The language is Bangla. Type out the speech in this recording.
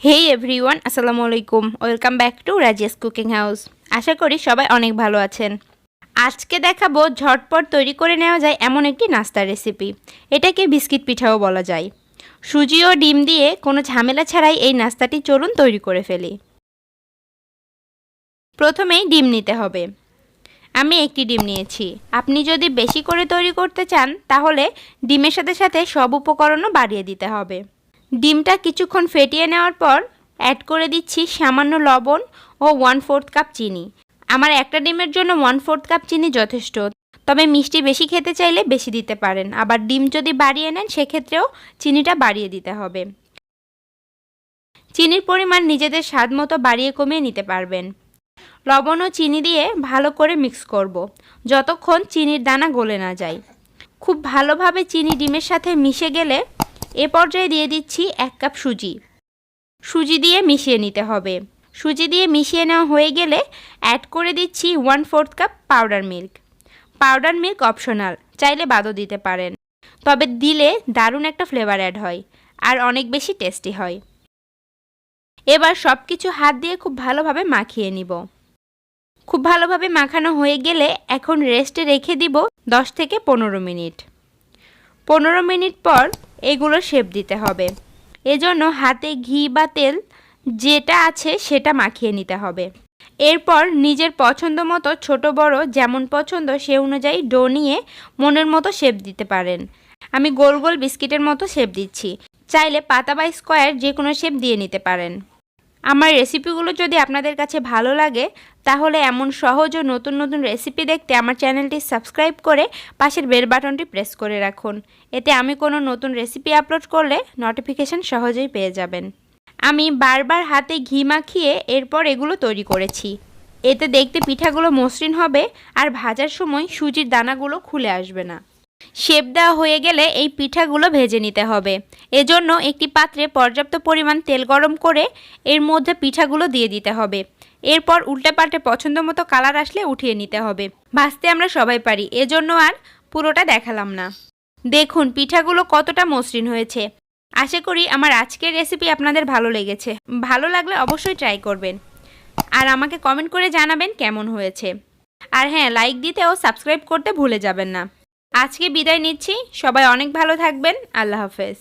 হেই এভরিওয়ান, আসসালামু আলাইকুম। Welcome back to Razia's cooking house. আশা করি সবাই অনেক ভালো আছেন। আজকে দেখাবো ঝটপট তৈরি করে নেওয়া যায় এমন একটি নাস্তার রেসিপি। এটাকে বিস্কিট পিঠাও বলা যায়। সুজি ও ডিম দিয়ে কোনো ঝামেলা ছাড়াই এই নাস্তাটি চলুন তৈরি করে ফেলি। প্রথমেই ডিম নিতে হবে। আমি একটি ডিম নিয়েছি। আপনি যদি বেশি করে তৈরি করতে চান তাহলে ডিমের সাথে সাথে সব উপকরণও বাড়িয়ে দিতে হবে। ডিমটা কিছুক্ষণ ফেটিয়ে নেওয়ার পর অ্যাড করে দিচ্ছি সামান্য লবণ ও 1/4 কাপ চিনি। আমার একটা ডিমের জন্য 1/4 কাপ চিনি যথেষ্ট, তবে মিষ্টি বেশি খেতে চাইলে বেশি দিতে পারেন। আবার ডিম যদি বাড়িয়ে নেন সেক্ষেত্রেও চিনিটা বাড়িয়ে দিতে হবে। চিনির পরিমাণ নিজেদের স্বাদ মতো বাড়িয়ে কমিয়ে নিতে পারবেন। লবণ ও চিনি দিয়ে ভালো করে মিক্স করব, যতক্ষণ চিনির দানা গলে না যায়। খুব ভালোভাবে চিনি ডিমের সাথে মিশে গেলে এ পর্যায়ে দিয়ে দিচ্ছি 1 কাপ সুজি। সুজি দিয়ে মিশিয়ে নিতে হবে। সুজি দিয়ে মিশিয়ে নেওয়া হয়ে গেলে অ্যাড করে দিচ্ছি 1/4 cup powder milk. Powder milk optional, চাইলে বাদও দিতে পারেন, তবে দিলে দারুণ একটা ফ্লেভার অ্যাড হয় আর অনেক বেশি টেস্টি হয়। এবার সব কিছু হাত দিয়ে খুব ভালোভাবে মাখিয়ে নিব। খুব ভালোভাবে মাখানো হয়ে গেলে এখন রেস্টে রেখে দিব 10 থেকে 15 মিনিট। 15 মিনিট পর এগুলো শেপ দিতে হবে। এজন্য হাতে ঘি বা তেল যেটা আছে সেটা মাখিয়ে নিতে হবে। এরপর নিজের পছন্দ মতো ছোট বড় যেমন পছন্দ সে অনুযায়ী ডো নিয়ে মনের মতো শেপ দিতে পারেন। আমি গোল গোল বিস্কিটের মতো শেপ দিচ্ছি। চাইলে পাতা বা স্কোয়ার যে কোনো শেপ দিয়ে নিতে পারেন। আমার রেসিপিগুলো যদি আপনাদের কাছে ভালো লাগে তাহলে এমন সহজ ও নতুন নতুন রেসিপি দেখতে আমার চ্যানেলটি সাবস্ক্রাইব করে পাশের বেল বাটনটি প্রেস করে রাখুন। এতে আমি কোনো নতুন রেসিপি আপলোড করলে নোটিফিকেশন সহজেই পেয়ে যাবেন। আমি বারবার হাতে ঘি মাখিয়ে এরপর এগুলো তৈরি করেছি। এতে দেখতে পিঠাগুলো মসৃণ হবে আর ভাজার সময় সুজির দানাগুলো খুলে আসবে না। শেপ দেওয়া হয়ে গেলে এই পিঠাগুলো ভেজে নিতে হবে। এজন্য একটি পাত্রে পর্যাপ্ত পরিমাণ তেল গরম করে এর মধ্যে পিঠাগুলো দিয়ে দিতে হবে। এরপর উল্টে পাল্টে পছন্দ মতো কালার আসলে উঠিয়ে নিতে হবে। ভাজতে আমরা সবাই পারি, এজন্য আর পুরোটা দেখালাম না। দেখুন পিঠাগুলো কতটা মসৃণ হয়েছে। আশা করি আমার আজকের রেসিপি আপনাদের ভালো লেগেছে। ভালো লাগলে অবশ্যই ট্রাই করবেন আর আমাকে কমেন্ট করে জানাবেন কেমন হয়েছে। আর হ্যাঁ, লাইক দিতে ও সাবস্ক্রাইব করতে ভুলে যাবেন না। আজকে বিদায় নিচ্ছি। সবাই অনেক ভালো থাকবেন। আল্লাহ হাফেজ।